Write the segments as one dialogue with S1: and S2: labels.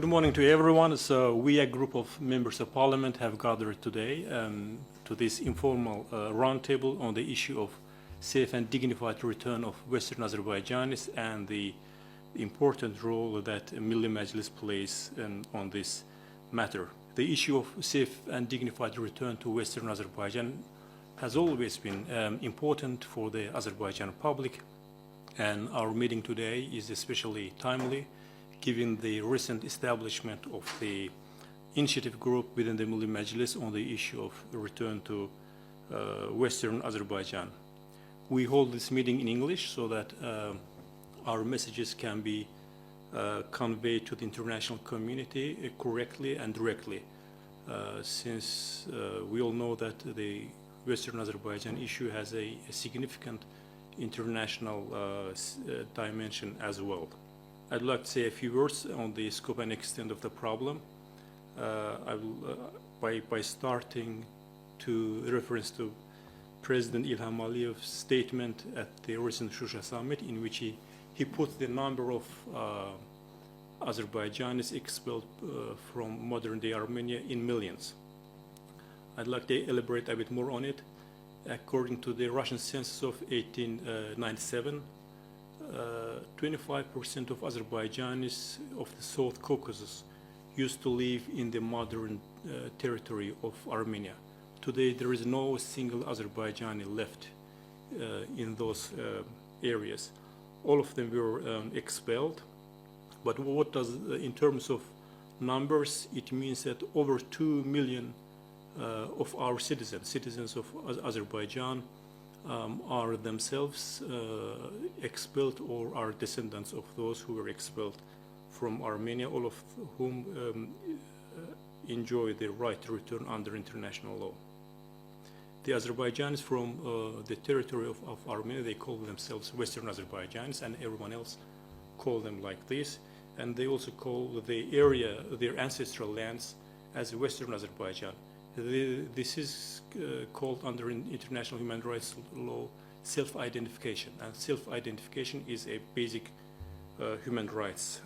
S1: Good morning to everyone. So we, a group of members of parliament, have gathered today to this informal roundtable on the issue of safe and dignified return of Western Azerbaijanis and the important role that Milli Majlis plays on this matter. The issue of safe and dignified return to Western Azerbaijan has always been important for the Azerbaijan public, and our meeting today is especially timely given the recent establishment of the initiative group within the Milli Majlis on the issue of return to Western Azerbaijan. We hold this meeting in English so that our messages can be conveyed to the international community correctly and directly, since we all know that the Western Azerbaijan issue has a significant international dimension as well. I'd like to say a few words on the scope and extent of the problem. I will, by starting to reference to President İlham Aliyev's statement at the recent Shusha summit, in which he put the number of Azerbaijanis expelled from modern-day Armenia in millions. I'd like to elaborate a bit more on it. According to the Russian census of 1897, 25% of Azerbaijanis of the South Caucasus used to live in the modern territory of Armenia. Today, there is no single Azerbaijani left in those areas. All of them were expelled. But what does, in terms of numbers, it means that over 2 million of our citizens of Azerbaijan, are themselves expelled or are descendants of those who were expelled from Armenia, all of whom enjoy the right to return under international law. The Azerbaijanis from the territory of Armenia, they call themselves Western Azerbaijanis, and everyone else call them like this. And they also call the area, their ancestral lands, as Western Azerbaijan. This is called under international human rights law self-identification, and self-identification is a basic human rights.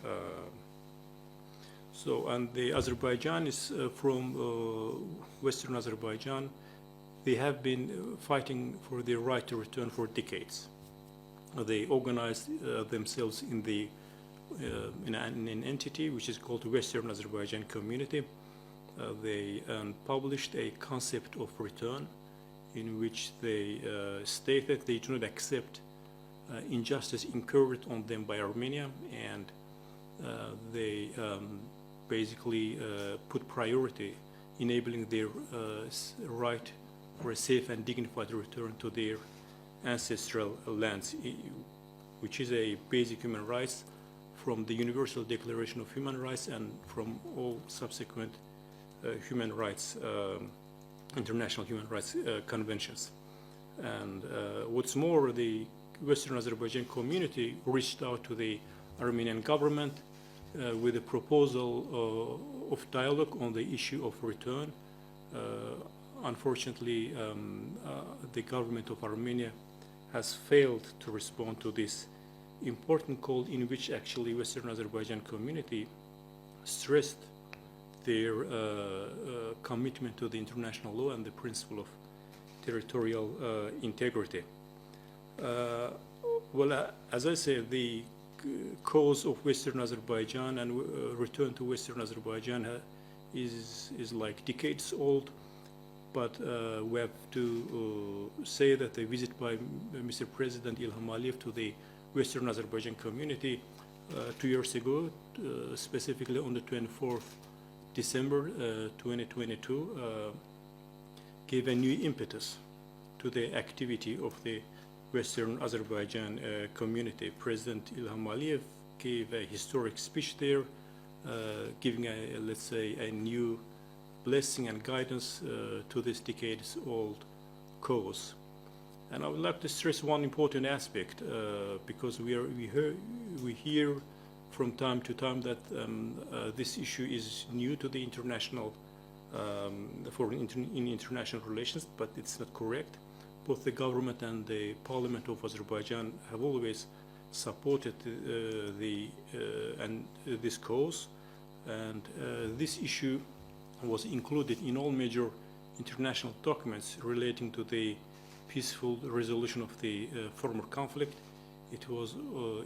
S1: And the Azerbaijanis from Western Azerbaijan, they have been fighting for their right to return for decades. They organized themselves in an entity which is called the Western Azerbaijan Community. They published a concept of return in which they state that they do not accept injustice incurred on them by Armenia, and they basically put priority enabling their right for a safe and dignified return to their ancestral lands, which is a basic human rights from the Universal Declaration of Human Rights and from all subsequent human rights, international human rights conventions. And what's more, the Western Azerbaijan community reached out to the Armenian government with a proposal of dialogue on the issue of return. Unfortunately, the government of Armenia has failed to respond to this important call, in which actually Western Azerbaijan community stressed their commitment to the international law and the principle of territorial integrity. As I said, the cause of Western Azerbaijan and return to Western Azerbaijan is like decades old, but we have to say that the visit by Mr. President İlham Aliyev to the Western Azerbaijan community 2 years ago, specifically on the 24th December 2022, gave a new impetus to the activity of the Western Azerbaijan community. President İlham Aliyev gave a historic speech there, giving let's say, a new blessing and guidance to this decades-old cause. And I would like to stress one important aspect, because we hear from time to time that this issue is new to the international in international relations, but it's not correct. Both the government and the parliament of Azerbaijan have always supported this cause, And this issue was included in all major international documents relating to the peaceful resolution of the former conflict. It was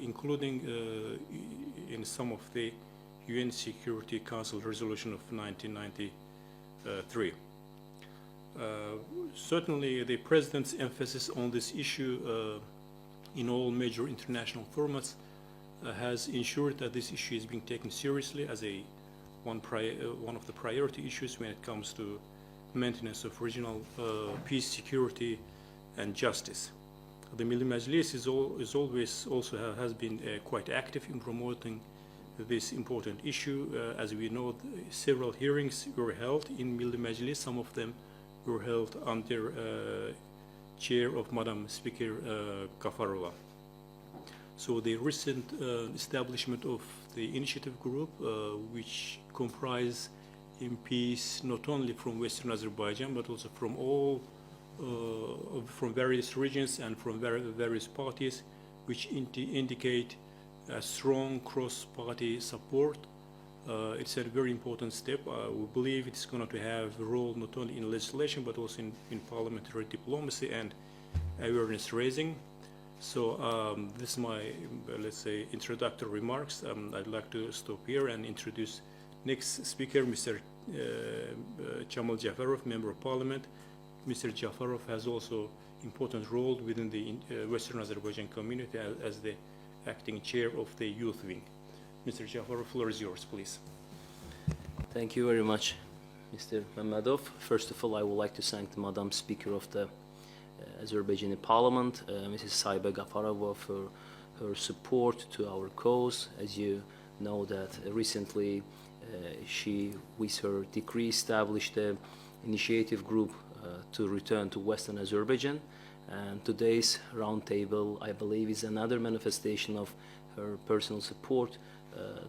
S1: including in some of the UN Security Council resolution of 1993. Certainly the President's emphasis on this issue in all major international formats has ensured that this issue is being taken seriously as one of the priority issues when it comes to maintenance of regional peace, security, and justice. The Milli Majlis has been quite active in promoting this important issue. As we know, several hearings were held in Milli Majlis. Some of them were held under chair of Madam Speaker Gafarova. So the recent establishment of the initiative group, which comprise MPs not only from Western Azerbaijan but also from all from various regions and from various parties, which indicate a strong cross-party support. It's a very important step. We believe it's going to have a role not only in legislation but also in parliamentary diplomacy and awareness raising. So this is my, let's say, introductory remarks. I'd like to stop here and introduce next speaker, Mr. Chamal Jafarov, Member of Parliament. Mr. Jafarov has also important role within the Western Azerbaijan community as the acting chair of the youth wing. Mr. Jafarov, floor is yours, please.
S2: Thank you very much, Mr. Mammadov. First of all, I would like to thank the Madam Speaker of the Azerbaijani Parliament, Mrs. Saiba Gafarova, for her support to our cause. As you know that recently she, with her decree, established an initiative group to return to Western Azerbaijan, and today's roundtable, I believe, is another manifestation of her personal support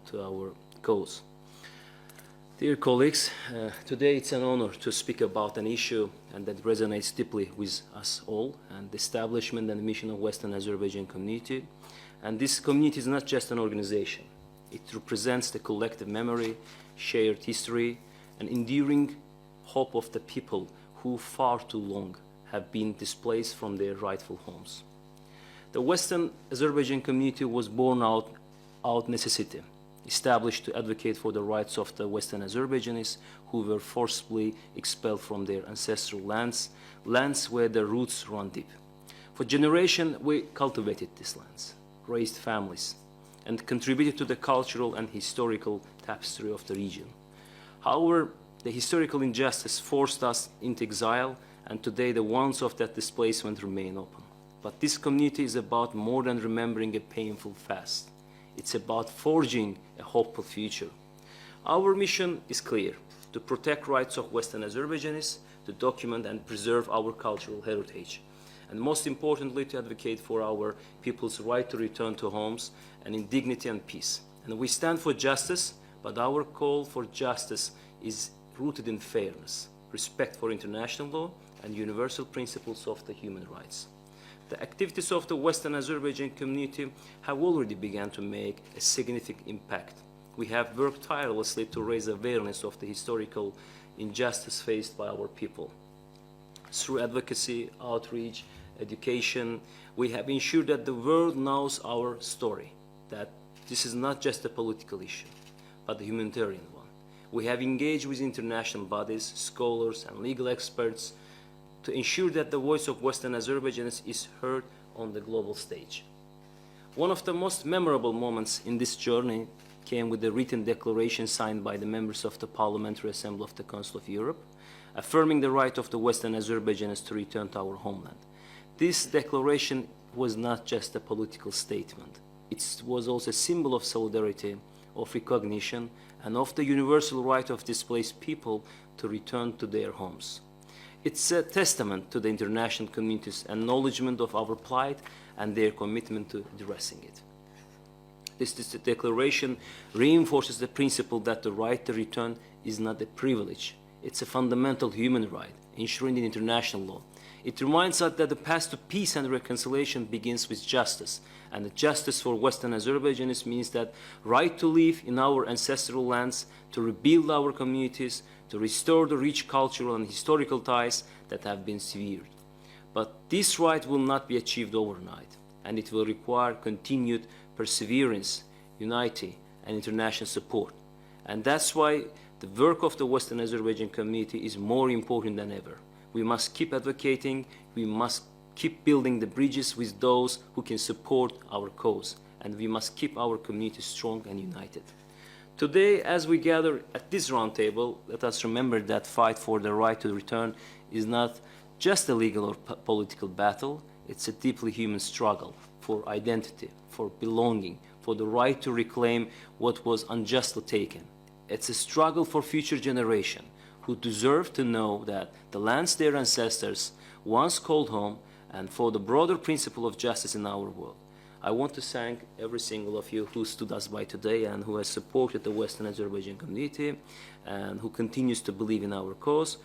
S2: to our cause. Dear colleagues, today it's an honor to speak about an issue and that resonates deeply with us all, and the establishment and mission of Western Azerbaijan community. And this community is not just an organization. It represents the collective memory, shared history, and enduring hope of the people who far too long have been displaced from their rightful homes. The Western Azerbaijan community was born out necessity, established to advocate for the rights of the Western Azerbaijanis who were forcibly expelled from their ancestral lands where their roots run deep. For generations, we cultivated these lands, raised families, and contributed to the cultural and historical tapestry of the region. However, the historical injustice forced us into exile, and today the wounds of that displacement remain open. But this community is about more than remembering a painful past. It's about forging a hopeful future. Our mission is clear: to protect rights of Western Azerbaijanis, to document and preserve our cultural heritage, and most importantly, to advocate for our people's right to return to homes and in dignity and peace. And we stand for justice, but our call for justice is rooted in fairness, respect for international law, and universal principles of the human rights. The activities of the Western Azerbaijan community have already begun to make a significant impact. We have worked tirelessly to raise awareness of the historical injustice faced by our people. Through advocacy, outreach, education, we have ensured that the world knows our story, that this is not just a political issue, but a humanitarian one. We have engaged with international bodies, scholars, and legal experts to ensure that the voice of Western Azerbaijanis is heard on the global stage. One of the most memorable moments in this journey came with the written declaration signed by the members of the Parliamentary Assembly of the Council of Europe, affirming the right of the Western Azerbaijanis to return to our homeland. This declaration was not just a political statement. It was also a symbol of solidarity, of recognition, and of the universal right of displaced people to return to their homes. It's a testament to the international community's acknowledgement of our plight and their commitment to addressing it. This declaration reinforces the principle that the right to return is not a privilege. It's a fundamental human right, enshrined in international law. It reminds us that the path to peace and reconciliation begins with justice. And the justice for Western Azerbaijanis means that right to live in our ancestral lands, to rebuild our communities, to restore the rich cultural and historical ties that have been severed. But this right will not be achieved overnight, and it will require continued perseverance, unity, and international support. And that's why the work of the Western Azerbaijan community is more important than ever. We must keep advocating, we must keep building the bridges with those who can support our cause, and we must keep our community strong and united. Today, as we gather at this roundtable, let us remember that fight for the right to return is not just a legal or political battle, it's a deeply human struggle for identity, for belonging, for the right to reclaim what was unjustly taken. It's a struggle for future generations who deserve to know that the lands their ancestors once called home, and for the broader principle of justice in our world. I want to thank every single of you who stood us by today and who has supported the Western Azerbaijan community and who continues to believe in our cause.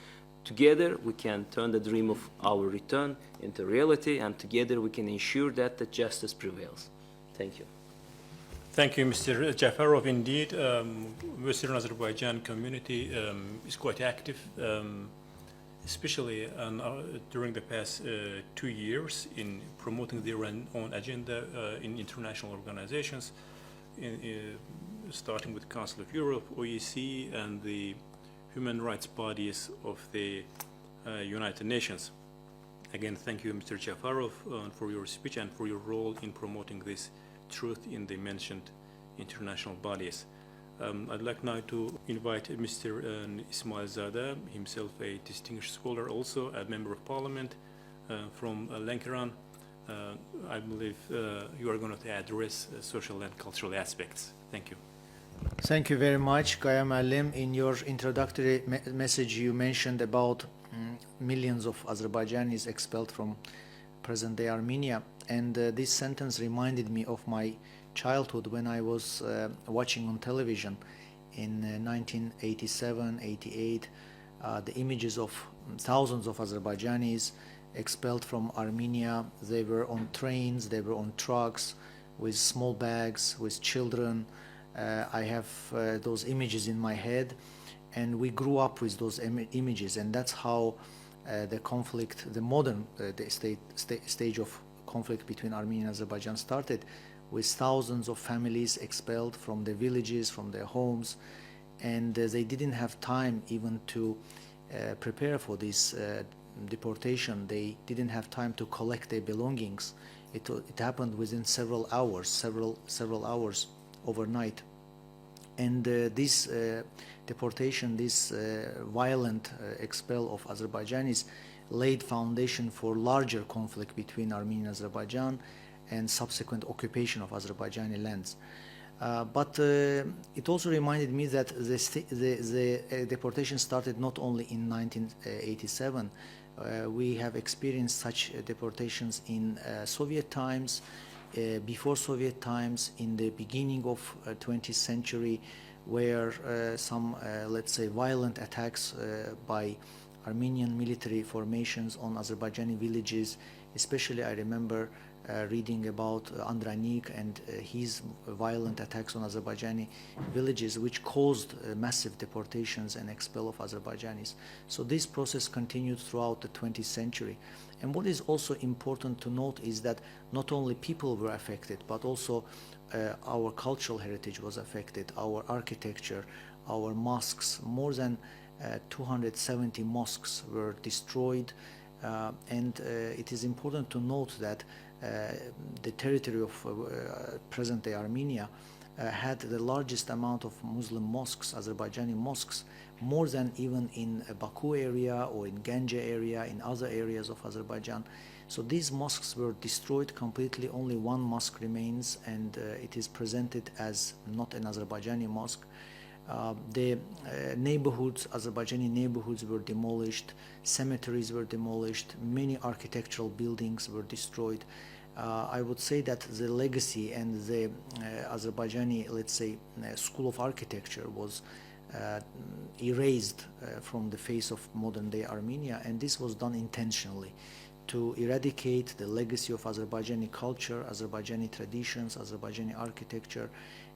S2: Together we can turn the dream of our return into reality, and together we can ensure that the justice prevails. Thank you.
S1: Thank you, Mr. Jafarov. Indeed, Western Azerbaijan community is quite active, especially during the past 2 years in promoting their own agenda in international organizations, starting with Council of Europe, OEC, and the human rights bodies of the United Nations. Again, thank you, Mr. Jafarov, for your speech and for your role in promoting this truth in the mentioned international bodies. I'd like now to invite Mr. Ismail Zada, himself a distinguished scholar, also a member of parliament from Lankaran. I believe you are going to address social and cultural aspects. Thank you.
S3: Thank you very much, Gaya Muallim. In your introductory message, you mentioned about millions of Azerbaijanis expelled from present-day Armenia, and this sentence reminded me of my childhood when I was watching on television in 1987, 88, the images of thousands of Azerbaijanis expelled from Armenia. They were on trains, they were on trucks with small bags, with children. I have those images in my head, and we grew up with those images, and that's how the conflict, the modern stage of conflict between Armenia and Azerbaijan started, with thousands of families expelled from their villages, from their homes, and they didn't have time even to prepare for this deportation. They didn't have time to collect their belongings. It happened within several hours overnight. And this deportation, this violent expel of Azerbaijanis laid foundation for larger conflict between Armenia and Azerbaijan and subsequent occupation of Azerbaijani lands. But it also reminded me that the deportation started not only in 1987. We have experienced such deportations in Soviet times, before Soviet times, in the beginning of 20th century, where some, let's say, violent attacks by Armenian military formations on Azerbaijani villages. Especially I remember reading about Andranik and his violent attacks on Azerbaijani villages, which caused massive deportations and expel of Azerbaijanis. So this process continued throughout the 20th century. And what is also important to note is that not only people were affected, but also our cultural heritage was affected, our architecture, our mosques. More than 270 mosques were destroyed, and it is important to note that the territory of present-day Armenia had the largest amount of Muslim mosques, Azerbaijani mosques, more than even in Baku area or in Ganja area, in other areas of Azerbaijan. So these mosques were destroyed completely. Only one mosque remains, and it is presented as not an Azerbaijani mosque. The neighborhoods, Azerbaijani neighborhoods, were demolished, cemeteries were demolished, many architectural buildings were destroyed. I would say that the legacy and the Azerbaijani, let's say, school of architecture was erased from the face of modern-day Armenia, and this was done intentionally to eradicate the legacy of Azerbaijani culture, Azerbaijani traditions, Azerbaijani architecture,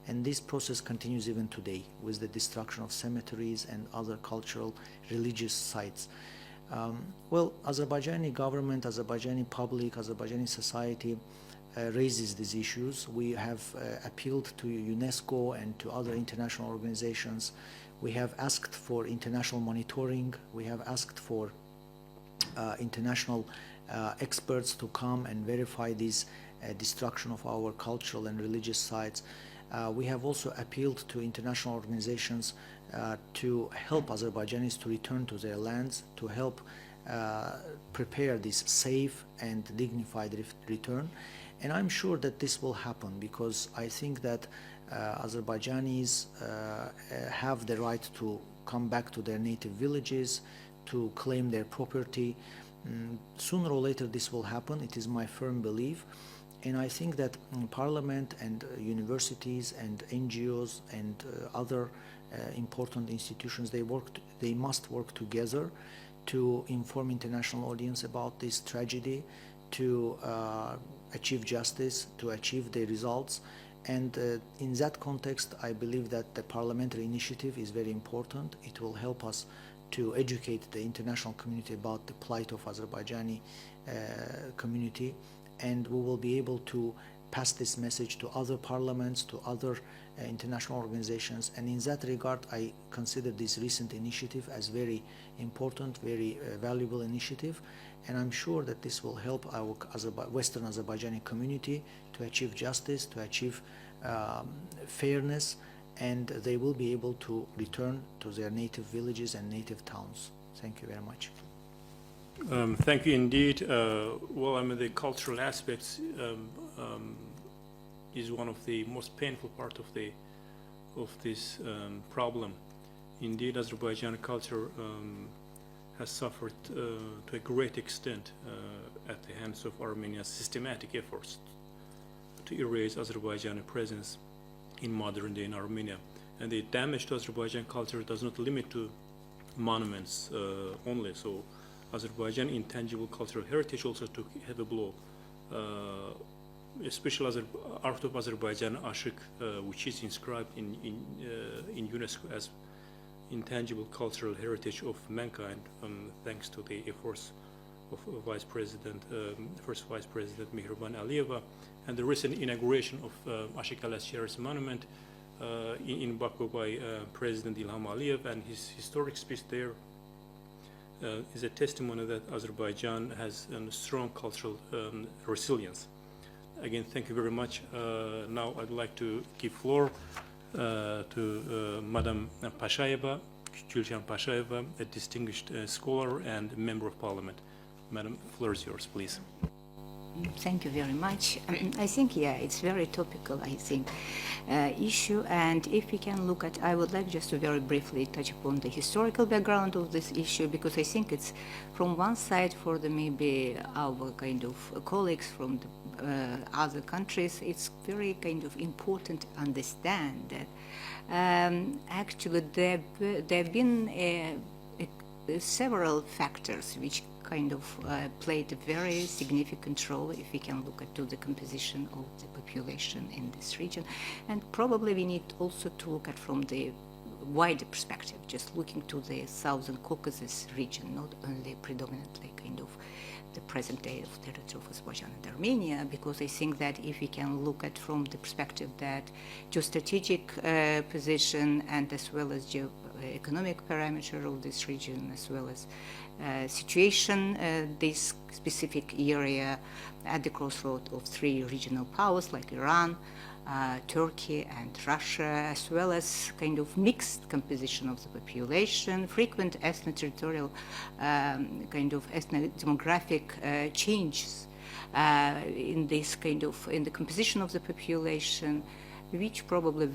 S3: and this process continues even today with the destruction of cemeteries and other cultural, religious sites. Well, Azerbaijani government, Azerbaijani public, Azerbaijani society raises these issues. We have appealed to UNESCO and to other international organizations. We have asked for international monitoring. We have asked for international experts to come and verify this destruction of our cultural and religious sites. We have also appealed to international organizations to help Azerbaijanis to return to their lands, to help prepare this safe and dignified return. And I'm sure that this will happen, because I think that Azerbaijanis have the right to come back to their native villages, to claim their property. Sooner or later this will happen, it is my firm belief. And I think that Parliament and universities and NGOs and other important institutions, they must work together to inform international audience about this tragedy, to achieve justice, to achieve the results. And in that context, I believe that the parliamentary initiative is very important. It will help us to educate the international community about the plight of Azerbaijani community, and we will be able to pass this message to other parliaments, to other international organizations. And in that regard, I consider this recent initiative as very important, very valuable initiative. And I'm sure that this will help our Western Azerbaijani community to achieve justice, to achieve fairness, and they will be able to return to their native villages and native towns. Thank you very much.
S1: Thank you indeed. Well, I mean, the cultural aspects is one of the most painful part of this problem. Indeed, Azerbaijani culture has suffered to a great extent at the hands of Armenia's systematic efforts to erase Azerbaijani presence in modern day in Armenia. And the damage to Azerbaijani culture does not limit to monuments only. So Azerbaijan intangible cultural heritage also took a heavy blow. Especially Art of Azerbaijan Ashik, which is inscribed in UNESCO as intangible cultural heritage of mankind, thanks to the efforts of first Vice President Mihriban Aliyeva, and the recent inauguration of Ashik Alascher's monument in Baku by President Ilham Aliyev, and his historic speech there is a testimony that Azerbaijan has a strong cultural resilience. Again, thank you very much. Now I'd like to give floor to Madam Pashayeva, Gülcan Pashayeva, a distinguished scholar and member of parliament. Madam, floor is yours, please.
S4: Thank you very much. I think, yeah, it's very topical, I think, issue. And if we can look at, I would like just to very briefly touch upon the historical background of this issue, because I think it's from one side for the maybe our kind of colleagues from the other countries, it's very kind of important to understand that actually there have been several factors which kind of played a very significant role if we can look at the composition of the population in this region. And probably we need also to look at from the wider perspective, just looking to the Southern Caucasus region, not only predominantly kind of the present day of territory of Azerbaijan and Armenia, because I think that if we can look at from the perspective that geostrategic position and as well as economic parameter of this region, as well as situation, this specific area at the crossroad of three regional powers like Iran, Turkey and Russia, as well as kind of mixed composition of the population, frequent ethno-territorial kind of ethno-demographic changes in this kind of, in the composition of the population, which probably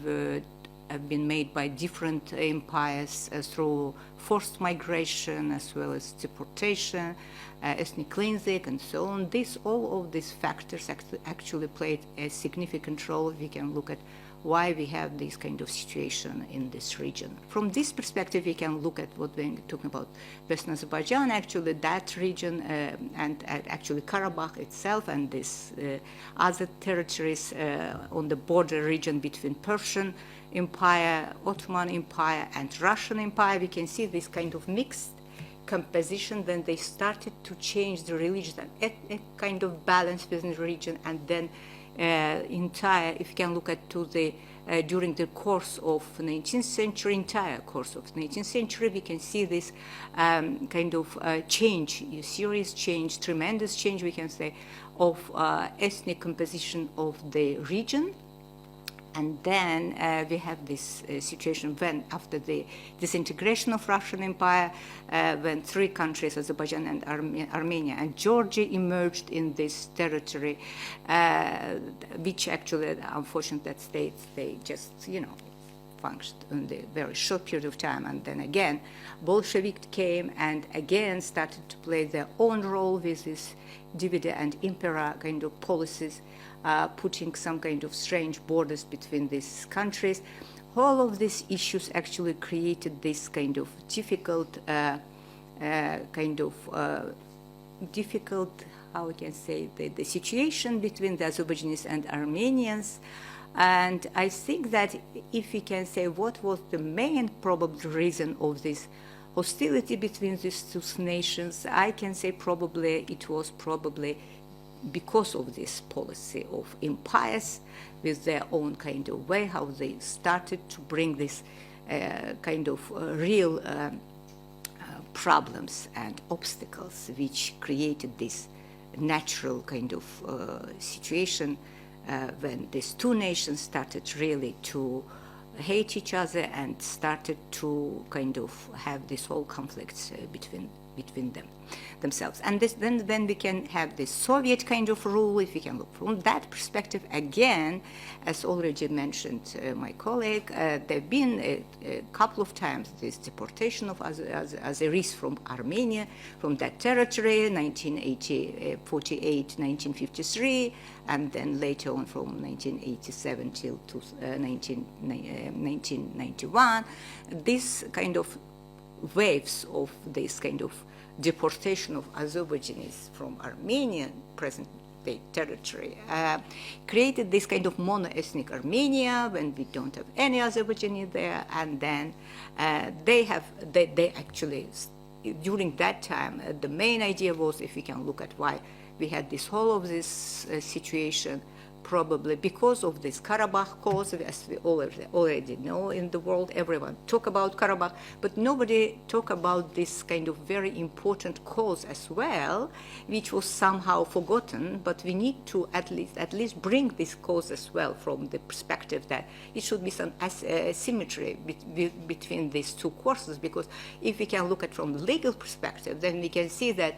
S4: have been made by different empires through forced migration as well as deportation, ethnic cleansing, and so on. All of these factors actually played a significant role. We can look at why we have this kind of situation in this region. From this perspective, we can look at what we're talking about Western Azerbaijan, actually that region, and actually Karabakh itself, and this other territories on the border region between Persian Empire, Ottoman Empire, and Russian Empire. We can see this kind of mixed composition. Then they started to change the religious and ethnic kind of balance within the region, and then entire, if you can look at to the during the course of 19th century, entire course of 19th century, we can see this kind of change, serious change, tremendous change, we can say, of ethnic composition of the region. And then we have this situation when, after the disintegration of Russian Empire, when three countries, Azerbaijan and Armenia and Georgia, emerged in this territory, which actually, unfortunately, that states, they just, functioned in a very short period of time. And then again, Bolshevik came and again started to play their own role with this divide and impera kind of policies, putting some kind of strange borders between these countries. All of these issues actually created this kind of difficult, how we can say, the situation between the Azerbaijanis and Armenians. And I think that if we can say what was the main probable reason of this hostility between these two nations, I can say probably it was because of this policy of empires with their own kind of way, how they started to bring this kind of real problems and obstacles, which created this natural kind of situation when these two nations started really to hate each other and started to kind of have this whole conflicts between themselves. And then when we can have this Soviet kind of rule, if we can look from that perspective, again, as already mentioned my colleague, there have been a couple of times this deportation of Azeris from Armenia, from that territory, 1948, 1953, and then later on from 1987 till 1991. This kind of waves of this kind of deportation of Azerbaijanis from Armenian present-day territory created this kind of mono-ethnic Armenia when we don't have any Azerbaijani there, and then they actually, during that time, the main idea was, if we can look at why we had this whole of this situation, probably because of this Karabakh cause, as we already know in the world. Everyone talk about Karabakh, but nobody talk about this kind of very important cause as well, which was somehow forgotten. But we need to at least bring this cause as well from the perspective that it should be some symmetry between these two courses. Because if we can look at from the legal perspective, then we can see that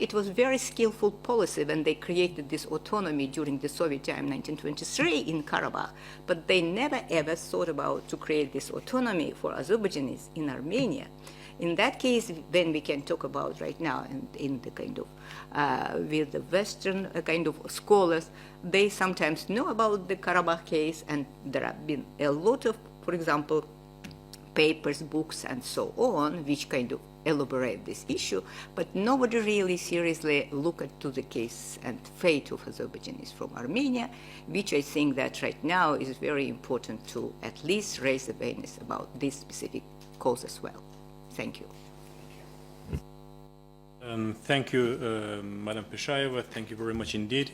S4: it was very skillful policy when they created this autonomy during the Soviet time, 1923, in Karabakh. But they never ever thought about to create this autonomy for Azerbaijanis in Armenia. In that case, then we can talk about right now in the kind of, with the Western kind of scholars, they sometimes know about the Karabakh case, and there have been a lot of, for example, papers, books, and so on, which kind of elaborate this issue, but nobody really seriously looked to the case and fate of Azerbaijanis from Armenia, which I think that right now is very important to at least raise awareness about this specific cause as well. Thank you.
S1: Thank you, Madam Peshayeva. Thank you very much indeed.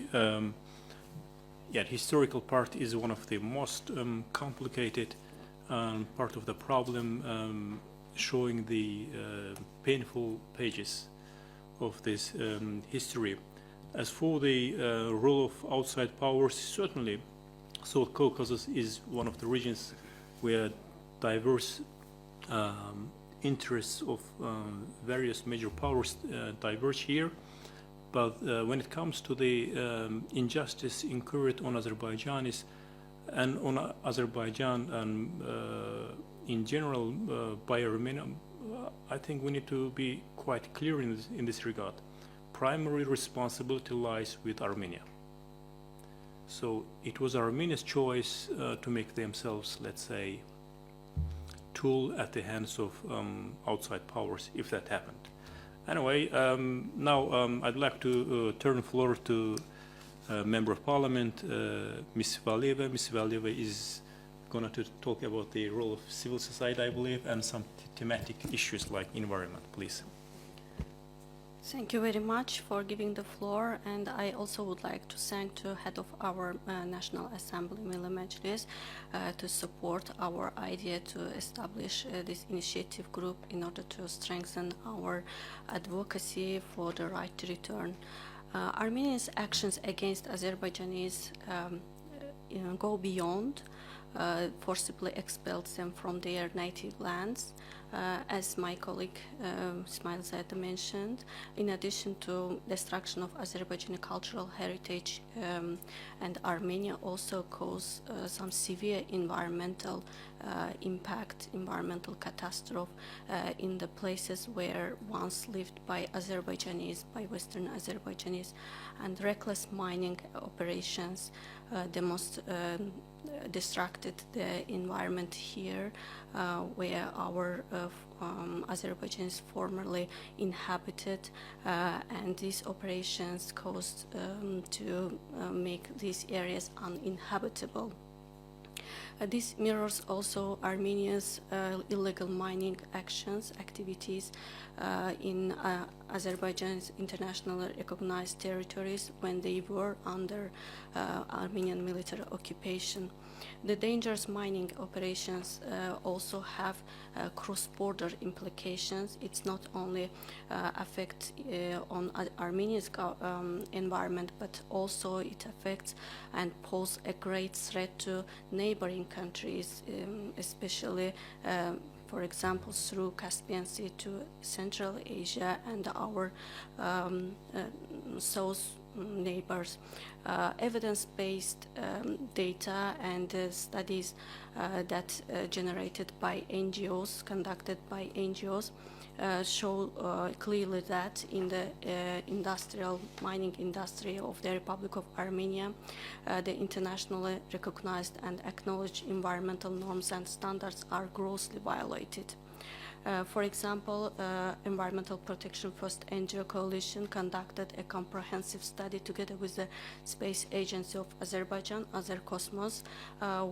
S1: Historical part is one of the most complicated part of the problem, showing the painful pages of this history. As for the role of outside powers, certainly South Caucasus is one of the regions where diverse interests of various major powers diverge here. But when it comes to the injustice incurred on Azerbaijanis and on Azerbaijan and in general by Armenia, I think we need to be quite clear in this regard. Primary responsibility lies with Armenia. So it was Armenia's choice to make themselves, let's say, tool at the hands of outside powers, if that happened. Anyway, now I'd like to turn the floor to Member of Parliament, Ms. Valieva. Ms. Valieva is going to talk about the role of civil society, I believe, and some thematic issues like environment. Please.
S5: Thank you very much for giving the floor, and I also would like to thank the head of our National Assembly, Milli Majlis, to support our idea to establish this initiative group in order to strengthen our advocacy for the right to return. Armenia's actions against Azerbaijanis go beyond forcibly expelled them from their native lands. As my colleague Ismail Zayed mentioned, in addition to destruction of Azerbaijani cultural heritage, and Armenia also caused some severe environmental impact, environmental catastrophe in the places where once lived by Azerbaijanis, by Western Azerbaijanis, and reckless mining operations destructed the environment here where our Azerbaijanis formerly inhabited, and these operations caused to make these areas uninhabitable. This mirrors also Armenia's illegal mining activities in Azerbaijan's internationally recognized territories when they were under Armenian military occupation. The dangerous mining operations also have cross-border implications. It's not only affect on Armenia's environment, but also it affects and poses a great threat to neighboring countries, especially for example, through Caspian Sea to Central Asia and our south neighbors. Evidence-based data and studies that generated by NGOs, conducted by NGOs, show clearly that in the mining industry of the Republic of Armenia, the internationally recognized and acknowledged environmental norms and standards are grossly violated. For example, Environmental Protection First NGO Coalition conducted a comprehensive study together with the Space Agency of Azerbaijan, Azercosmos,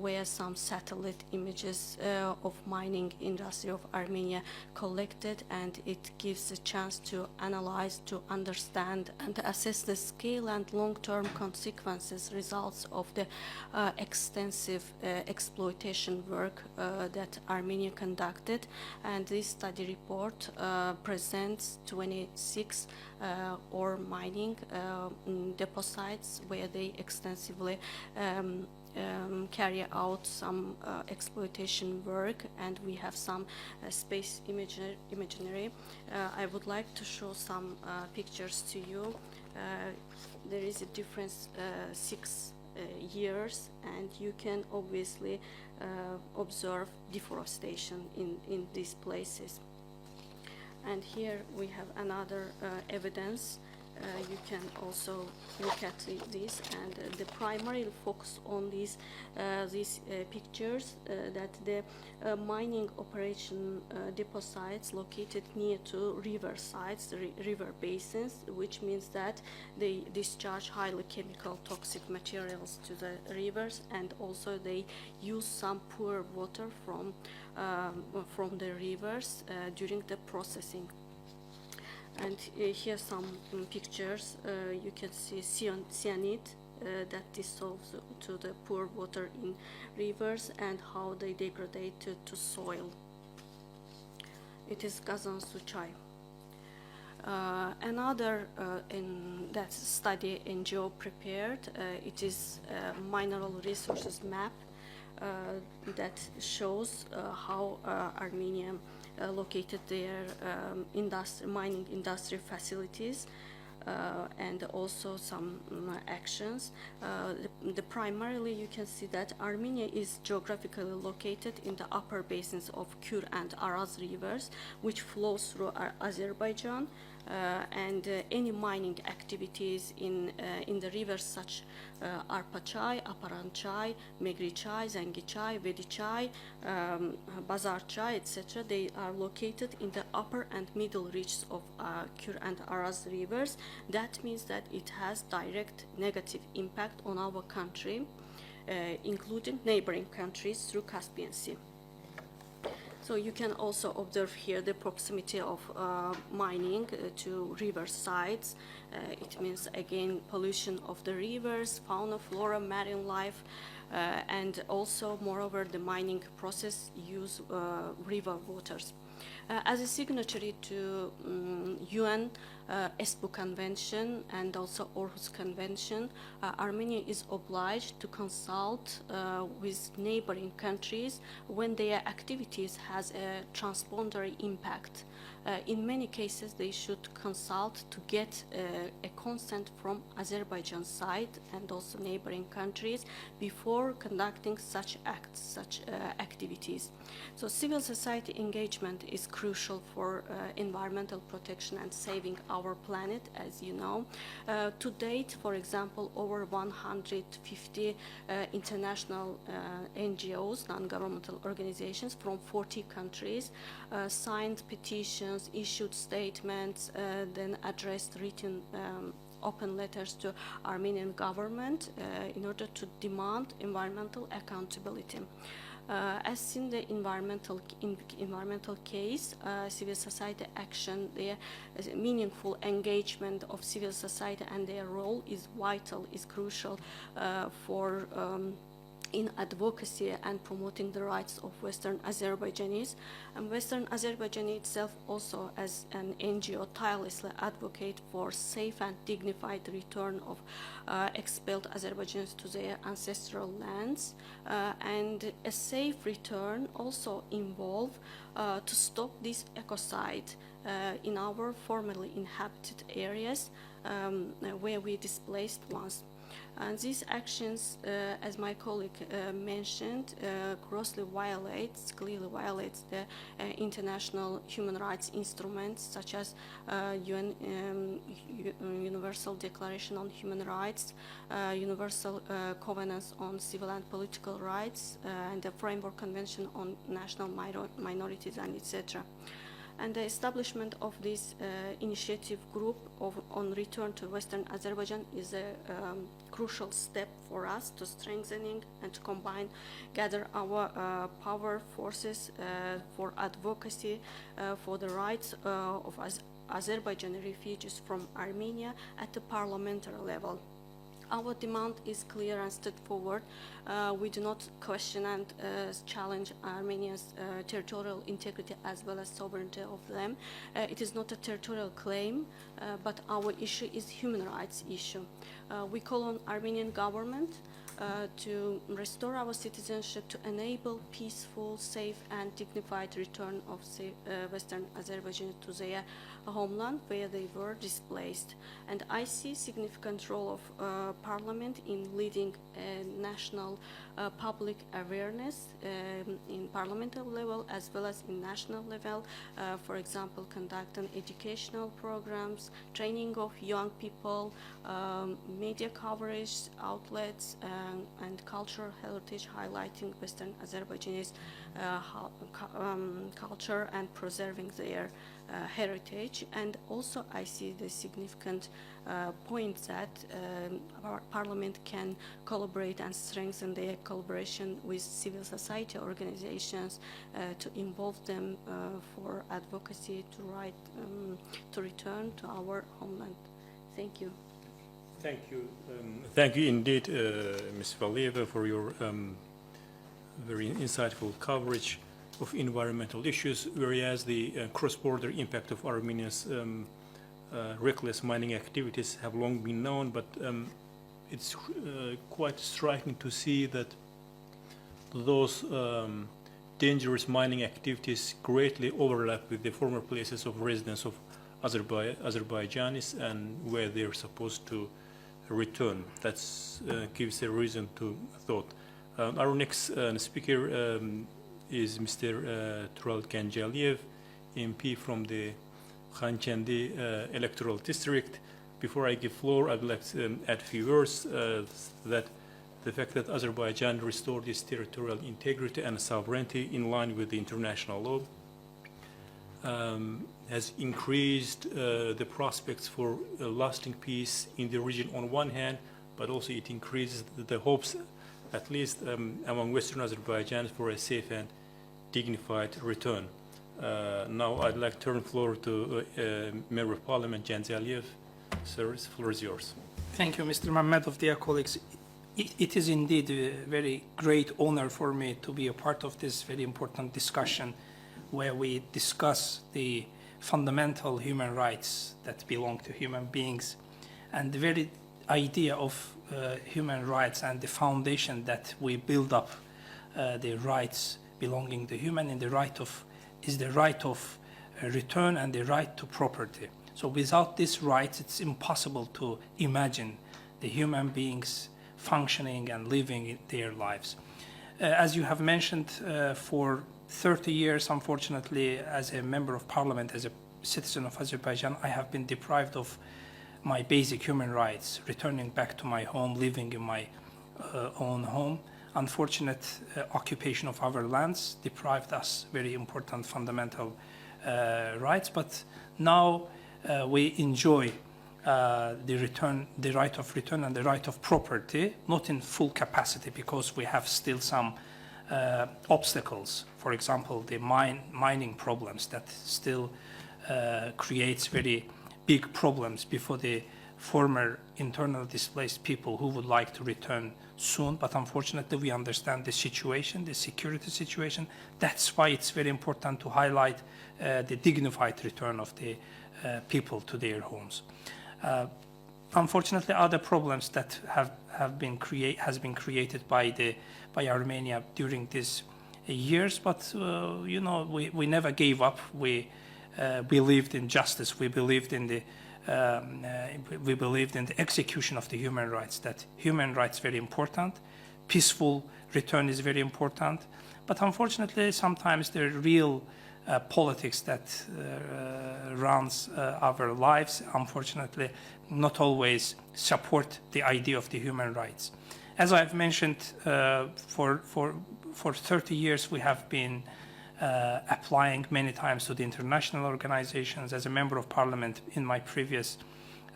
S5: where some satellite images of mining industry of Armenia collected, and it gives a chance to analyze, to understand, and to assess the scale and long-term consequences, results of the extensive exploitation work that Armenia conducted. And this study report presents 26 ore mining deposits where they extensively carry out some exploitation work, and we have some space imagery. I would like to show some pictures to you. There is a difference 6 years, and you can obviously observe deforestation in these places. And here we have another evidence. You can also look at this, and the primary focus on these pictures that the mining operation deposits located near to river sites, river basins, which means that they discharge highly chemical toxic materials to the rivers, and also they use some poor water from the rivers during the processing. And here some pictures. You can see cyanide that dissolves to the poor water in rivers and how they degrade to soil. It is Kazan Suchai. Another in that study NGO prepared, it is a mineral resources map that shows how Armenia located their mining industry facilities and also some actions. Primarily you can see that Armenia is geographically located in the upper basins of Kur and Araz rivers, which flows through Azerbaijan, any mining activities in the rivers such Arpa Chai, Aparan Chai, Megri Chai, Zengi Chai, Vedi Chai, Bazar Chai, etc. They are located in the upper and middle reaches of Kür and Araz rivers. That means that it has direct negative impact on our country, including neighboring countries through Caspian Sea. So you can also observe here the proximity of mining to river sites. It means again pollution of the rivers, fauna, flora, marine life, and also moreover the mining process use river waters. As a signatory to UN Espoo Convention and also Aarhus Convention, Armenia is obliged to consult with neighboring countries when their activities has a transboundary impact. In many cases, they should consult to get a consent from Azerbaijan side and also neighboring countries before conducting such acts, such activities. So civil society engagement is crucial for environmental protection and saving our planet, as you know. To date, for example, over 150 international NGOs, non-governmental organizations from 40 countries signed petitions, issued statements, then addressed written open letters to Armenian government in order to demand environmental accountability. As in the environmental case, civil society action, their meaningful engagement of civil society and their role is vital, is crucial for in advocacy and promoting the rights of Western Azerbaijanis. And Western Azerbaijan itself also as an NGO tirelessly advocate for safe and dignified return of expelled Azerbaijanis to their ancestral lands. And a safe return also involve to stop this ecocide in our formerly inhabited areas where we displaced ones. And these actions, as my colleague mentioned, clearly violates the international human rights instruments such as UN Universal Declaration on Human Rights, Universal Covenants on Civil and Political Rights, and the Framework Convention on National Minorities, and etc. And the establishment of this initiative group on return to Western Azerbaijan is a crucial step for us to strengthening and to gather our power forces for advocacy for the rights of Azerbaijani refugees from Armenia at the parliamentary level. Our demand is clear and straightforward. We do not question and challenge Armenia's territorial integrity as well as sovereignty of them. It is not a territorial claim, but our issue is human rights issue. We call on Armenian government to restore our citizenship, to enable peaceful, safe and dignified return of Western Azerbaijan to their homeland where they were displaced. And I see significant role of Parliament in leading a national public awareness in parliamentary level as well as in national level. For example, conducting educational programs, training of young people, media coverage, outlets, and cultural heritage highlighting Western Azerbaijanis culture and preserving their heritage. And also I see the significant point that our parliament can collaborate and strengthen their collaboration with civil society organizations to involve them for advocacy to return to our homeland. Thank you.
S1: Thank you. Thank you indeed, Ms. Valieva, for your very insightful coverage of environmental issues, whereas the cross-border impact of Armenia's reckless mining activities have long been known, but it's quite striking to see that those dangerous mining activities greatly overlap with the former places of residence of Azerbaijanis and where they're supposed to return. That gives a reason to thought. Our next speaker is Mr. Tural Ganjaliev, MP from the Khankendi electoral district. Before I give floor, I'd like to add a few words that the fact that Azerbaijan restored its territorial integrity and sovereignty in line with the international law has increased the prospects for lasting peace in the region on one hand, but also it increases the hopes, at least among Western Azerbaijan, for a safe and dignified return. Now I'd like to turn the floor to Member of Parliament Janzaliyev. Sir, the floor is yours.
S6: Thank you, Mr. Mammadov, dear colleagues. It is indeed a very great honor for me to be a part of this very important discussion where we discuss the fundamental human rights that belong to human beings and the very idea of human rights and the foundation that we build up the rights belonging to human and the right of return and the right to property. So without these rights, it's impossible to imagine the human beings functioning and living their lives. As you have mentioned, for 30 years, unfortunately, as a member of parliament, as a citizen of Azerbaijan, I have been deprived of my basic human rights, returning back to my home, living in my own home. Unfortunate occupation of our lands deprived us very important fundamental rights, but now we enjoy the right of return and the right of property, not in full capacity because we have still some obstacles. For example, the mining problems that still creates very big problems before the former internal displaced people who would like to return soon. But unfortunately, we understand the situation, the security situation. That's why it's very important to highlight the dignified return of the people to their homes. Unfortunately, other problems that has been created by Armenia during these years, but you know, we never gave up. We believed in justice. We believed in the execution of the human rights. That human rights very important. Peaceful return is very important. But unfortunately, sometimes the real politics that runs our lives, unfortunately, not always support the idea of the human rights. As I've mentioned, for 30 years we have been applying many times to the international organizations. As a member of parliament in my previous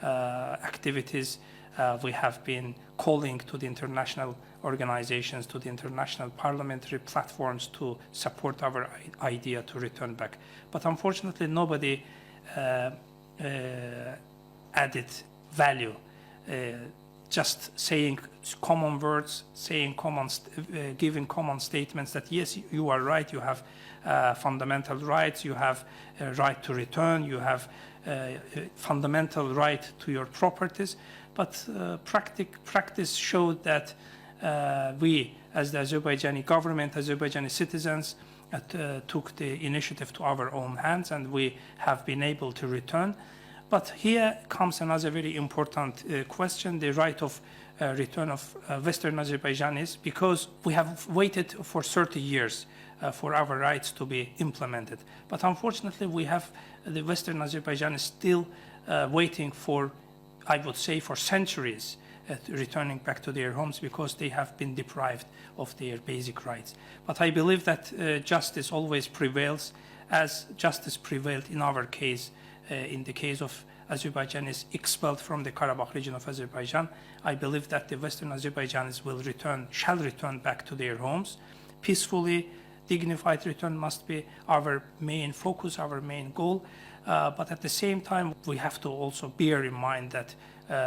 S6: activities, we have been calling to the international organizations, to the international parliamentary platforms to support our idea to return back. But unfortunately, nobody added value. Just saying common words, giving common statements that yes, you are right, you have fundamental rights, you have a right to return, you have a fundamental right to your properties. But practice showed that we, as the Azerbaijani government, Azerbaijani citizens, took the initiative to our own hands, and we have been able to return. But here comes another very important question, the right of return of Western Azerbaijanis, because we have waited for 30 years for our rights to be implemented. But unfortunately, we have the Western Azerbaijanis still waiting for, I would say, for centuries, returning back to their homes because they have been deprived of their basic rights. But I believe that justice always prevails, as justice prevailed in our case, in the case of Azerbaijanis expelled from the Karabakh region of Azerbaijan. I believe that the Western Azerbaijanis shall return back to their homes. Peacefully, dignified return must be our main focus, our main goal. But at the same time, we have to also bear in mind that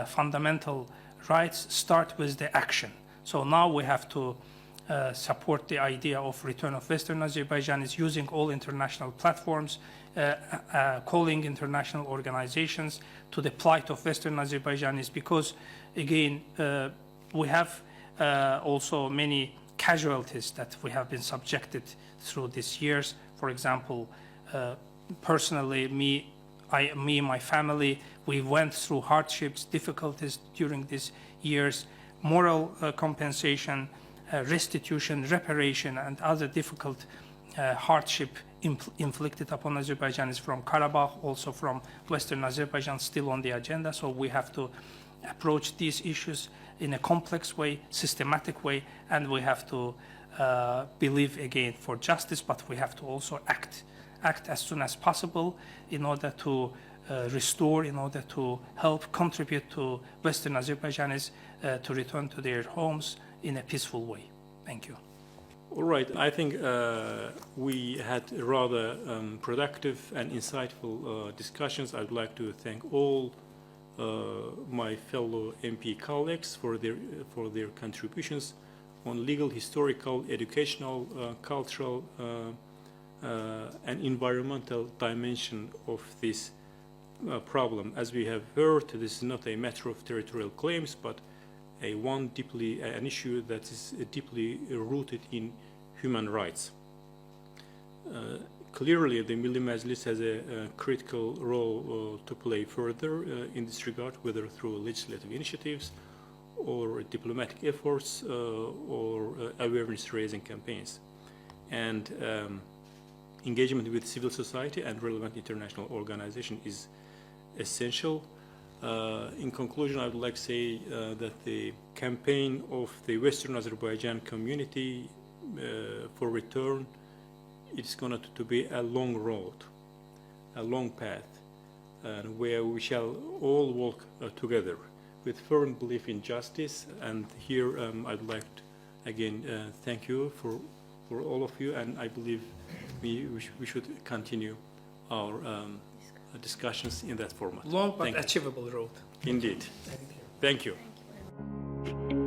S6: fundamental rights start with the action. So now we have to support the idea of return of Western Azerbaijanis using all international platforms, calling international organizations to the plight of Western Azerbaijanis, because again, we have also many casualties that we have been subjected through these years. For example, personally, me and my family, we went through hardships, difficulties during these years, moral compensation, restitution, reparation, and other difficult hardship inflicted upon Azerbaijanis from Karabakh, also from Western Azerbaijan, still on the agenda. So we have to approach these issues in a complex way, systematic way, and we have to believe again for justice, but we have to also act as soon as possible in order to restore, in order to help contribute to Western Azerbaijanis to return to their homes in a peaceful way. Thank you.
S1: All right, I think we had rather productive and insightful discussions. I'd like to thank all my fellow MP colleagues for their contributions on legal, historical, educational, cultural, and environmental dimension of this problem. As we have heard, this is not a matter of territorial claims, but an issue that is deeply rooted in human rights. Clearly, the Milli Majlis has a critical role to play further in this regard, whether through legislative initiatives or diplomatic efforts or awareness-raising campaigns. And engagement with civil society and relevant international organizations is essential. In conclusion, I would like to say that the campaign of the Western Azerbaijan community for return, it's going to be a long road, a long path, where we shall all walk together with firm belief in justice. And here I'd like to again thank you for all of you, and I believe we should continue our discussions in that format.
S6: Long but
S1: Thank you.
S6: achievable road.
S1: Indeed.
S6: Thank you.
S1: Thank you.
S5: Thank you very much.